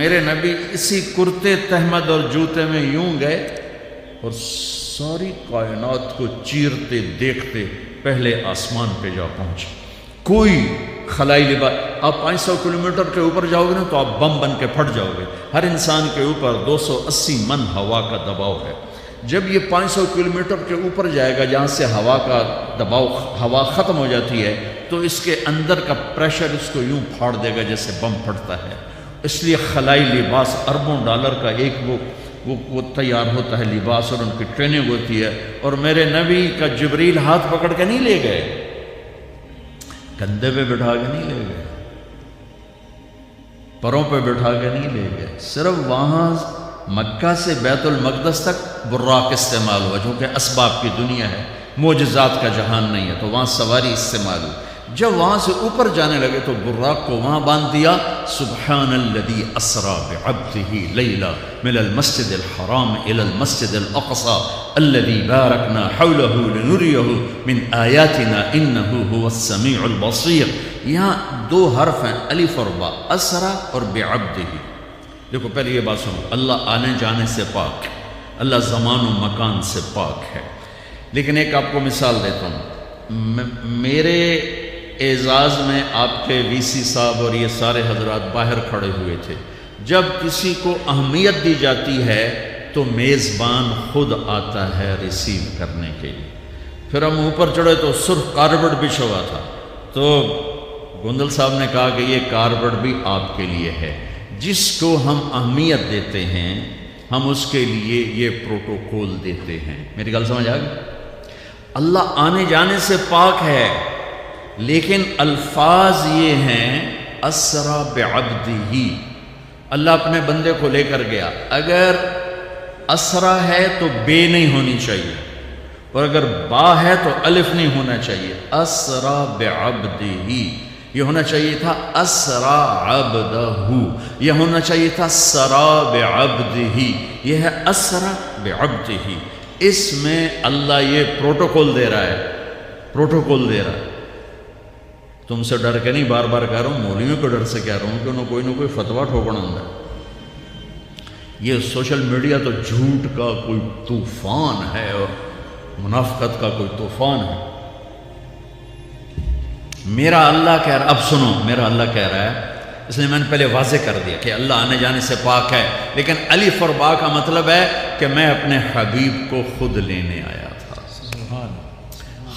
میرے نبی اسی کرتے تہمد اور جوتے میں یوں گئے اور ساری کائنات کو چیرتے دیکھتے پہلے آسمان پہ جا پہنچے. کوئی خلائی لباس، آپ 500 کلومیٹر کے اوپر جاؤ گے نا تو آپ بم بن کے پھٹ جاؤ گے. ہر انسان کے اوپر 280 من ہوا کا دباؤ ہے. جب یہ 500 کلومیٹر کے اوپر جائے گا جہاں سے ہوا کا دباؤ، ہوا ختم ہو جاتی ہے، تو اس کے اندر کا پریشر اس کو یوں پھاڑ دے گا جیسے بم پھٹتا ہے. اس لیے خلائی لباس اربوں ڈالر کا ایک وہ تیار ہوتا ہے لباس، اور ان کی ٹریننگ ہوتی ہے. اور میرے نبی کا جبریل ہاتھ پکڑ کے نہیں لے گئے، کندھے پہ بٹھا کے نہیں لے گئے، پروں پہ بٹھا کے نہیں لے گئے. صرف وہاں مکہ سے بیت المقدس تک براق استعمال ہوا، چونکہ اسباب کی دنیا ہے، معجزات کا جہان نہیں ہے، تو وہاں سواری استعمال ہوئی. جب وہاں سے اوپر جانے لگے تو براق کو وہاں باندھ دیا. سبحان الذی اسری بعبدہ لیلا من المسجد الحرام الی المسجد الاقصی الذی بارکنا حولہ لنریہ من آیاتنا انہ هو السمیع البصیر. یہاں 2 حرف ہیں، الف اور با، اسری اور بعبدہ. دیکھو پہلے یہ بات سنو، اللہ آنے جانے سے پاک ہے، اللہ زمان و مکان سے پاک ہے. لیکن ایک آپ کو مثال دیتا ہوں. میرے اعزاز میں آپ کے وی سی صاحب اور یہ سارے حضرات باہر کھڑے ہوئے تھے. جب کسی کو اہمیت دی جاتی ہے تو میزبان خود آتا ہے ریسیو کرنے کے لیے. پھر ہم اوپر چڑھے تو سرخ کارپیٹ بچھا ہوا تھا، تو گوندل صاحب نے کہا کہ یہ کارپیٹ بھی آپ کے لیے ہے. جس کو ہم اہمیت دیتے ہیں ہم اس کے لیے یہ پروٹوکول دیتے ہیں. میری گل سمجھ آ گئی؟ اللہ آنے جانے سے پاک ہے، لیکن الفاظ یہ ہیں اسری بعبدہ. اللہ اپنے بندے کو لے کر گیا. اگر اسری ہے تو بے نہیں ہونی چاہیے، اور اگر با ہے تو الف نہیں ہونا چاہیے. اسری بعبدہ یہ ہونا چاہیے تھا اسری عبدہ، یہ ہونا چاہیے تھا سرا بعبدہ، یہ ہے اسری بعبدہ. اس میں اللہ یہ پروٹوکول دے رہا ہے، پروٹوکول دے رہا ہے. تم سے ڈر کے نہیں بار بار کہہ رہا ہوں، مولویوں کو ڈر سے کہہ رہا ہوں کہ انہوں کوئی نہ کوئی فتویٰ ٹھوکنا ہوں. یہ سوشل میڈیا تو جھوٹ کا کوئی طوفان ہے اور منافقت کا کوئی طوفان ہے. میرا اللہ کہہ رہا، اب سنو، میرا اللہ کہہ رہا ہے، اس لیے میں نے پہلے واضح کر دیا کہ اللہ آنے جانے سے پاک ہے، لیکن الف اور با کا مطلب ہے کہ میں اپنے حبیب کو خود لینے آیا تھا.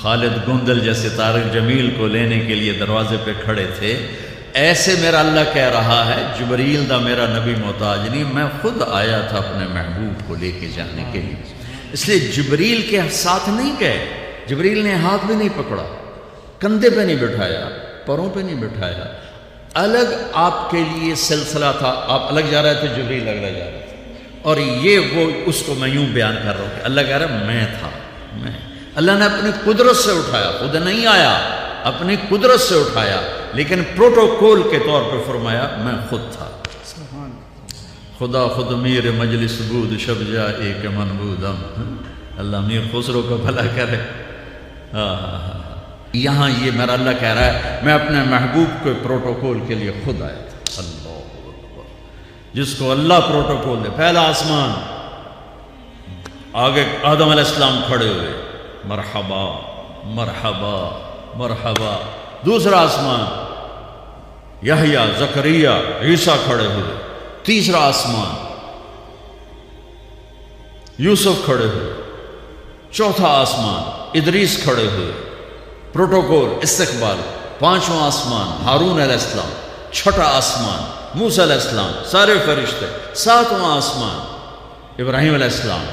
خالد گوندل جیسے طارق جمیل کو لینے کے لیے دروازے پہ کھڑے تھے. ایسے میرا اللہ کہہ رہا ہے جبریل دا میرا نبی محتاج نہیں، میں خود آیا تھا اپنے محبوب کو لے کے جانے کے لیے. اس لیے جبریل کے ساتھ نہیں گئے، جبریل نے ہاتھ بھی نہیں پکڑا، کندھے پہ نہیں بٹھایا، پروں پہ نہیں بٹھایا. الگ آپ کے لیے سلسلہ تھا، آپ الگ جا رہے تھے، جبریل الگ جا رہے تھے. اور یہ وہ اس کو میں یوں بیان کر رہا ہوں کہ اللہ کہہ رہا ہے میں تھا، میں. اللہ نے اپنی قدرت سے اٹھایا، خود نہیں آیا، اپنی قدرت سے اٹھایا، لیکن پروٹوکول کے طور پہ فرمایا میں خود تھا. خدا خود میر مجلس بود شب جا ایک منبودم. اللہ میر خسرو کو بھلا کرے. یہاں یہ میرا اللہ کہہ رہا ہے میں اپنے محبوب کے پروٹوکول کے لیے خود آیا تھا. اللہ اکبر. جس کو اللہ پروٹوکول دے. پہلا آسمان، آگے آدم علیہ السلام کھڑے ہوئے، مرحبا مرحبا مرحبا. دوسرا آسمان، یحییٰ زکریا عیسیٰ کھڑے ہوئے. تیسرا آسمان، یوسف کھڑے ہوئے. چوتھا آسمان، ادریس کھڑے ہوئے. پروٹوکول استقبال. پانچواں آسمان، ہارون علیہ السلام. چھٹا آسمان، موسیٰ علیہ السلام، سارے فرشتے. ساتواں آسمان، ابراہیم علیہ السلام.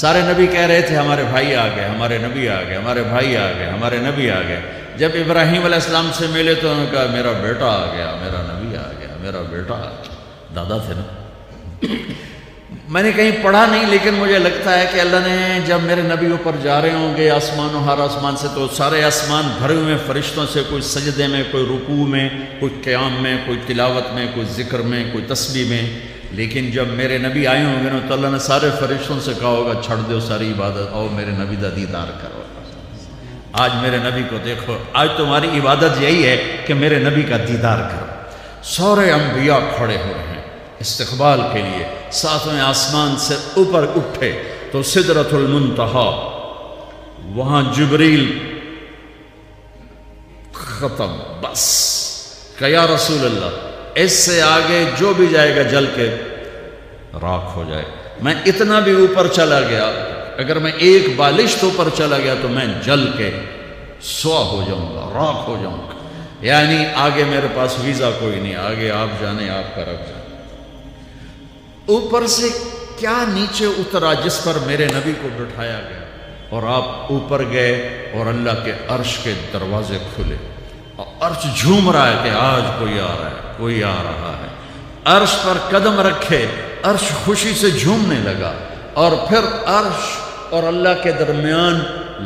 سارے نبی کہہ رہے تھے ہمارے بھائی آ گئے، ہمارے نبی آ گئے، ہمارے بھائی آ گئے، ہمارے نبی آ گئے. جب ابراہیم علیہ السلام سے ملے تو انہوں نے کہا میرا بیٹا آ گیا، میرا نبی آ گیا، میرا بیٹا آ گیا. دادا تھے نا. میں نے کہیں پڑھا نہیں، لیکن مجھے لگتا ہے کہ اللہ نے جب میرے نبی اوپر جا رہے ہوں گے آسمان و ہر آسمان سے، تو سارے آسمان بھرے ہوئے فرشتوں سے، کوئی سجدے میں، کوئی رکوع میں، کوئی قیام میں، کوئی تلاوت میں، کوئی ذکر میں، کوئی تسبیح میں. لیکن جب میرے نبی آئے ہوں گے نا تو اللہ نے سارے فرشتوں سے کہا ہوگا چھڑ دو ساری عبادت، آؤ میرے نبی دا دیدار کرو. آج میرے نبی کو دیکھو، آج تمہاری عبادت یہی ہے کہ میرے نبی کا دیدار کرو. سارے انبیاء کھڑے ہوئے ہیں، استقبال کے لیے، ساتویں آسمان سے اوپر اٹھے تو سدرۃ المنتہا، وہاں جبریل ختم، بس کہ یا رسول اللہ اس سے آگے جو بھی جائے گا جل کے راکھ ہو جائے۔ میں اتنا بھی اوپر چلا گیا، اگر میں ایک بالشت اوپر چلا گیا تو میں جل کے سوا ہو جاؤں گا، راکھ ہو جاؤں گا، یعنی آگے میرے پاس ویزا کوئی نہیں، آگے آپ جانے، آپ کا رب جانے۔ اوپر سے کیا نیچے اترا جس پر میرے نبی کو بٹھایا گیا، اور آپ اوپر گئے اور اللہ کے عرش کے دروازے کھلے اور عرش جھوم رہا ہے کہ آج کوئی آ رہا ہے، کوئی آ رہا ہے۔ عرش پر قدم رکھے، عرش خوشی سے جھومنے لگا، اور پھر عرش اور اللہ کے درمیان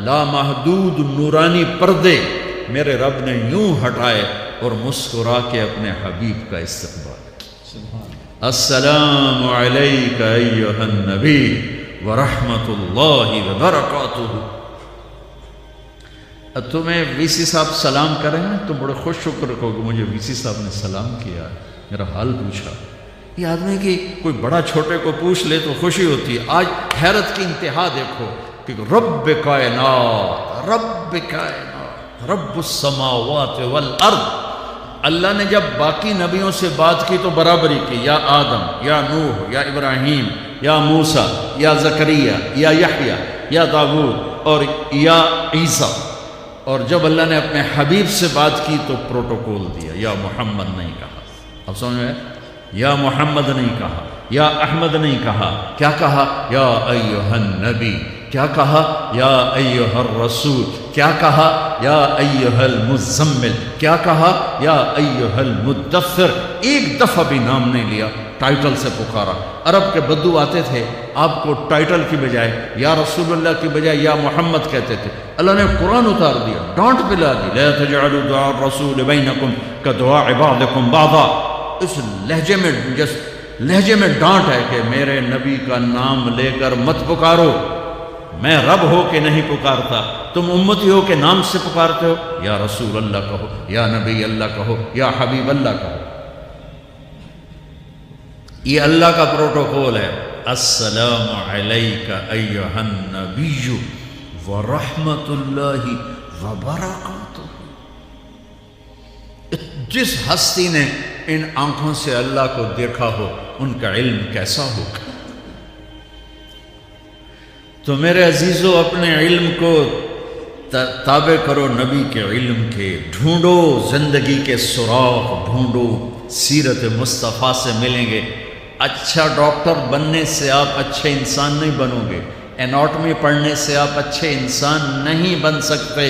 لامحدود نورانی پردے میرے رب نے یوں ہٹائے اور مسکرا کے اپنے حبیب کا استقبال۔ السلام علیک ایھا النبی ورحمۃ اللہ وبرکاتہ۔ تمہیں وی سی صاحب سلام کریں تو بڑے خوش شکر رکھو کہ مجھے وی سی صاحب نے سلام کیا، میرا حال پوچھا۔ یہ آدمی کی کوئی بڑا چھوٹے کو پوچھ لے تو خوشی ہوتی ہے۔ آج حیرت کی انتہا دیکھو کہ رب کائنات، رب کائنات، رب السماوات والارض، اللہ نے جب باقی نبیوں سے بات کی تو برابری کی، یا آدم، یا نوح، یا ابراہیم، یا موسیٰ، یا زکریا، یا یحییٰ، یا داؤد اور یا عیسیٰ، اور جب اللہ نے اپنے حبیب سے بات کی تو پروٹوکول دیا، یا محمد نہیں کہا۔ اب سمجھ میں، یا محمد نہیں کہا، یا احمد نہیں کہا، کیا کہا؟ یا ایھا النبی، کیا کہا؟ یا ایھا الرسول، کیا کہا؟ یا ایھا المزمل، کیا کہا؟ یا ایھا المدثر۔ ایک دفعہ بھی نام نہیں لیا، ٹائٹل سے پکارا۔ عرب کے بدو آتے تھے، آپ کو ٹائٹل کی بجائے یا رسول اللہ کی بجائے یا محمد کہتے تھے۔ اللہ نے قرآن اتار دیا، ڈانٹ پلا دی، لا تجعلوا دعاء الرسول بینکم کدعاء بعضکم بعضا۔ اس لہجے میں ڈانٹ ہے کہ میرے نبی کا نام لے کر مت پکارو، میں رب ہو کے نہیں پکارتا، تم امتی ہو کے نام سے پکارتے ہو، یا رسول اللہ کہو، یا نبی اللہ کہو، یا حبیب اللہ کہو۔ یہ اللہ کا پروٹوکول ہے۔ السلام علیک ایھا النبی ورحمۃ اللہ وبرکاتہ۔ جس ہستی نے ان آنکھوں سے اللہ کو دیکھا ہو ان کا علم کیسا ہوگا؟ تو میرے عزیزو، اپنے علم کو تابع کرو نبی کے علم کے، ڈھونڈو زندگی کے سراغ، ڈھونڈو، سیرت مصطفیٰ سے ملیں گے۔ اچھا ڈاکٹر بننے سے آپ اچھے انسان نہیں بنو گے، اناٹمی پڑھنے سے آپ اچھے انسان نہیں بن سکتے۔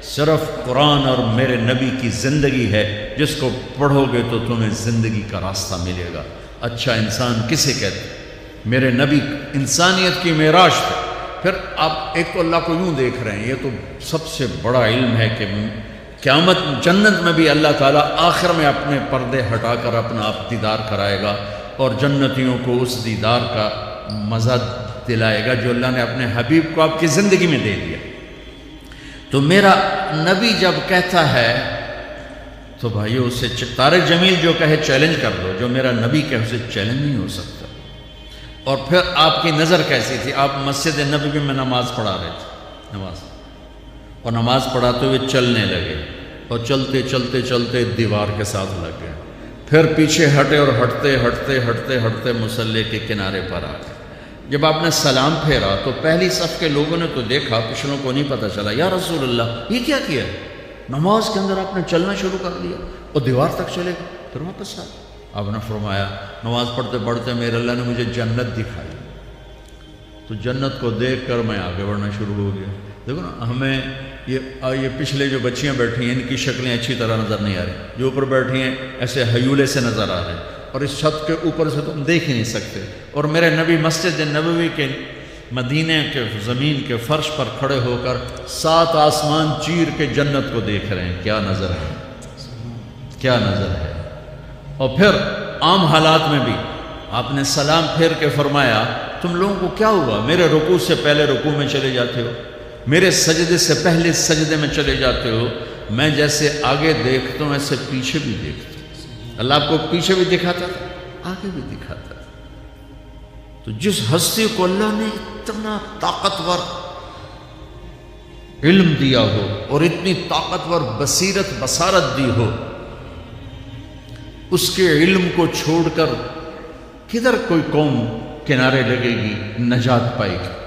صرف قرآن اور میرے نبی کی زندگی ہے، جس کو پڑھو گے تو تمہیں زندگی کا راستہ ملے گا۔ اچھا انسان کسے کہتے ہیں؟ میرے نبی انسانیت کی معراج تھے۔ پھر آپ ایک تو اللہ کو یوں دیکھ رہے ہیں، یہ تو سب سے بڑا علم ہے کہ قیامت جنت میں بھی اللہ تعالیٰ آخر میں اپنے پردے ہٹا کر اپنا آپ دیدار کرائے گا، اور جنتیوں کو اس دیدار کا مزہ دلائے گا جو اللہ نے اپنے حبیب کو آپ کی زندگی میں دے دیا۔ تو میرا نبی جب کہتا ہے تو بھائیو اسے طارق جمیل جو کہے چیلنج کر دو، جو میرا نبی کہے اسے چیلنج نہیں ہو سکتا۔ اور پھر آپ کی نظر کیسی تھی؟ آپ مسجد نبوی میں نماز پڑھا رہے تھے، اور نماز پڑھاتے ہوئے چلنے لگے، اور چلتے چلتے چلتے دیوار کے ساتھ لگ گئے، پھر پیچھے ہٹے اور ہٹتے ہٹتے ہٹتے ہٹتے مصلی کے کنارے پر آ گئے۔ جب آپ نے سلام پھیرا تو پہلی صف کے لوگوں نے تو دیکھا، پچھلوں کو نہیں پتہ چلا۔ یا رسول اللہ، یہ کیا کیا؟ نماز کے اندر آپ نے چلنا شروع کر دیا اور دیوار تک چلے گئے، پھر واپس آ گئے۔ آپ نے فرمایا نماز پڑھتے پڑھتے میرے اللہ نے مجھے جنت دکھائی، تو جنت کو دیکھ کر میں آگے بڑھنا شروع ہو گیا۔ دیکھو نا، ہمیں یہ پچھلے جو بچیاں بیٹھی ہیں ان کی شکلیں اچھی طرح نظر نہیں آ رہی، جو اوپر بیٹھی ہیں ایسے ہیولے سے نظر آ رہے ہیں، اور اس چھت کے اوپر سے تم دیکھ ہی نہیں سکتے۔ اور میرے نبی مسجد نبوی کے مدینے کے زمین کے فرش پر کھڑے ہو کر 7 آسمان چیر کے جنت کو دیکھ رہے ہیں۔ کیا نظر ہے، کیا نظر ہے۔ اور پھر عام حالات میں بھی آپ نے سلام پھیر کے فرمایا تم لوگوں کو کیا ہوا؟ میرے رکوع سے پہلے رکوع میں چلے جاتے ہو، میرے سجدے سے پہلے سجدے میں چلے جاتے ہو، میں جیسے آگے دیکھتا ہوں ایسے پیچھے بھی دیکھتا ہوں۔ اللہ آپ کو پیچھے بھی دکھاتا تھا، آگے بھی دکھاتا تھا۔ تو جس ہستی کو اللہ نے اتنا طاقتور علم دیا ہو اور اتنی طاقتور بصارت دی ہو، اس کے علم کو چھوڑ کر کدھر کوئی قوم کنارے لگے گی، نجات پائے گی؟